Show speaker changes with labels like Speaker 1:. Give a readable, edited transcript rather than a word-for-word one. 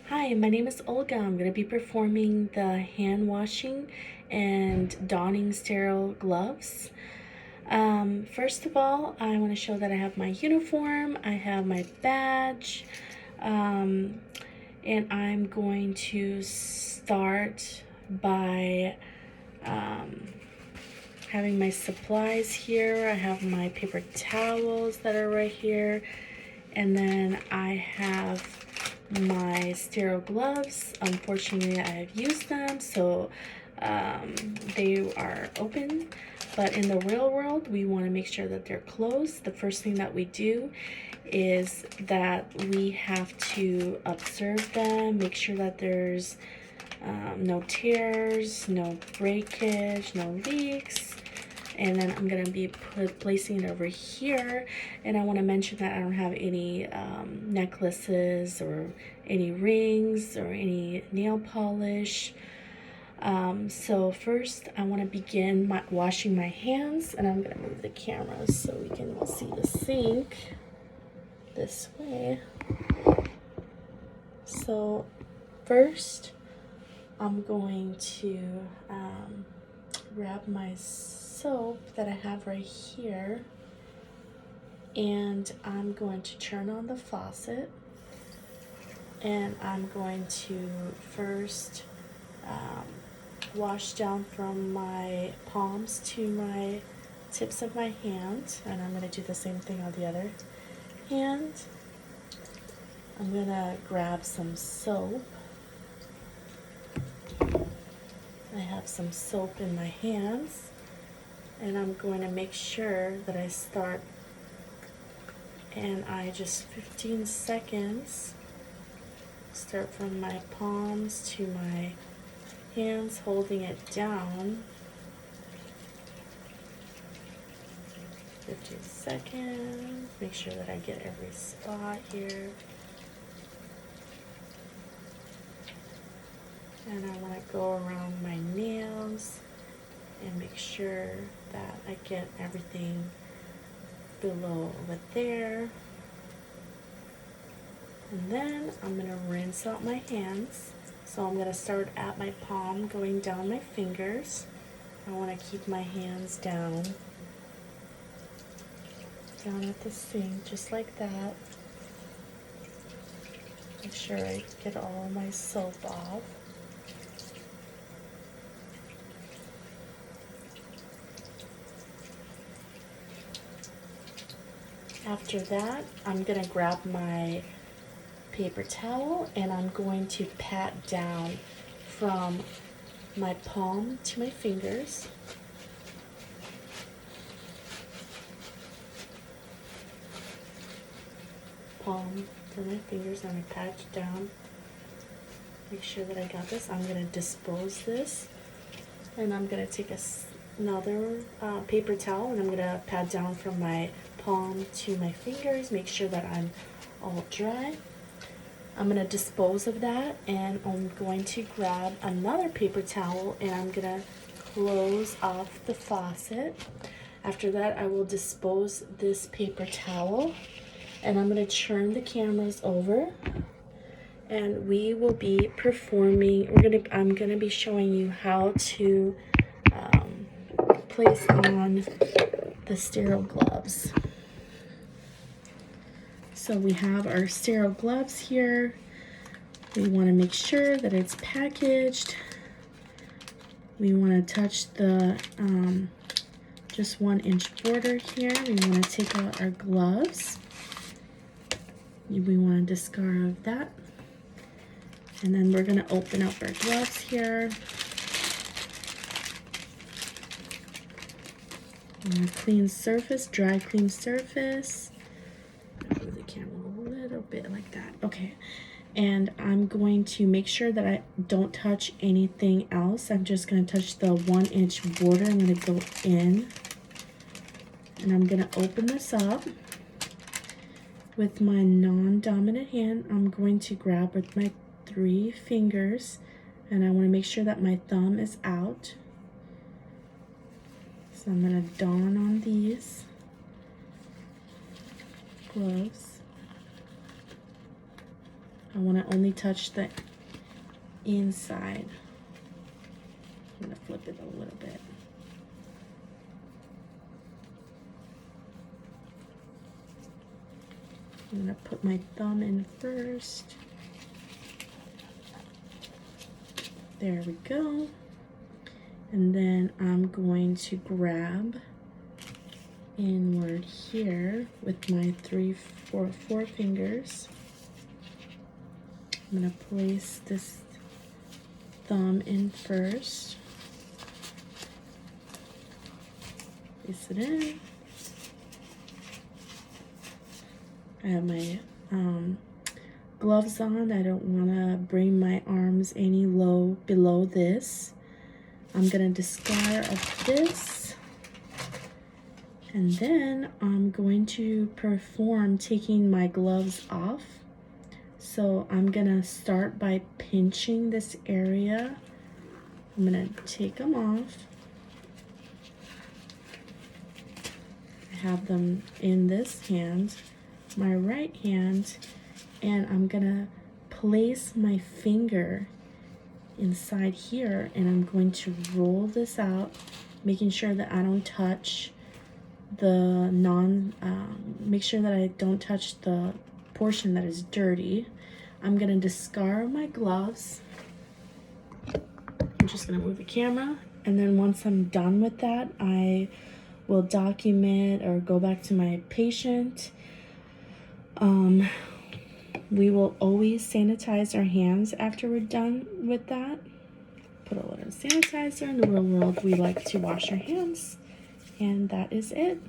Speaker 1: Hi, my name is Olga. I'm going to be performing the hand washing and donning sterile gloves. First of all, I want to show that I have my uniform, I have my badge, um, and I'm going to start by having my supplies here. I have my paper towels that are right here, and then I have my sterile gloves. Unfortunately, I have used them, so they are open. But in the real world, we want to make sure that they're closed. The first thing that we do is that we have to observe them, make sure that there's no tears, no breakage, no leaks. And then I'm gonna be placing it over here, and I want to mention that I don't have any necklaces or any rings or any nail polish. So first I want to begin washing my hands, and I'm gonna move the camera so we can see the sink this way. So first I'm going to grab my soap that I have right here, and I'm going to turn on the faucet, and I'm going to first wash down from my palms to my tips of my hand, and I'm going to do the same thing on the other hand. I'm going to grab some soap. I have some soap in my hands, and I'm going to make sure that I start, and I just 15 seconds start from my palms to my hands, holding it down. 15 seconds. Make sure that I get every spot here. And I want to go around my nails and make sure that I get everything below over there. And then I'm going to rinse out my hands. So I'm going to start at my palm, going down my fingers. I want to keep my hands down at the sink, just like that. Make sure I get all my soap off. After that, I'm going to grab my paper towel, and I'm going to pat down from my palm to my fingers. Palm to my fingers, and I pat down. Make sure that I got this. I'm going to dispose this, and I'm going to take another paper towel, and I'm going to pat down from my palm to my fingers. Make sure that I'm all dry. I'm going to dispose of that, and I'm going to grab another paper towel, and I'm going to close off the faucet. After that, I will dispose this paper towel, and I'm going to turn the cameras over, and we will be performing. I'm going to be showing you how to place on the sterile gloves. So we have our sterile gloves here. We want to make sure that it's packaged. We want to touch the just 1 inch border here. We want to take out our gloves. We want to discard that. And then we're going to open up our gloves here. Clean surface, dry clean surface. Move the camera a little bit like that. Okay. And I'm going to make sure that I don't touch anything else. I'm just going to touch the 1 inch border. I'm going to go in, and I'm going to open this up with my non-dominant hand. I'm going to grab with my 3 fingers, and I want to make sure that my thumb is out. So I'm going to don on these gloves. I want to only touch the inside. I'm going to flip it a little bit. I'm going to put my thumb in first. There we go. And then I'm going to grab inward here with my four fingers. I'm going to place this thumb in first. Place it in. I have my gloves on. I don't want to bring my arms any low below this. I'm going to discard of this. And then I'm going to perform taking my gloves off. So I'm going to start by pinching this area. I'm going to take them off. I have them in this hand, my right hand, and I'm going to place my finger inside here, and I'm going to roll this out, making sure that I don't touch the make sure that I don't touch the portion that is dirty. I'm gonna discard my gloves. I'm just gonna move the camera, and then once I'm done with that, I will document or go back to my patient. We will always sanitize our hands after we're done with that. Put a little sanitizer. In the real world, we like to wash our hands, and that is it.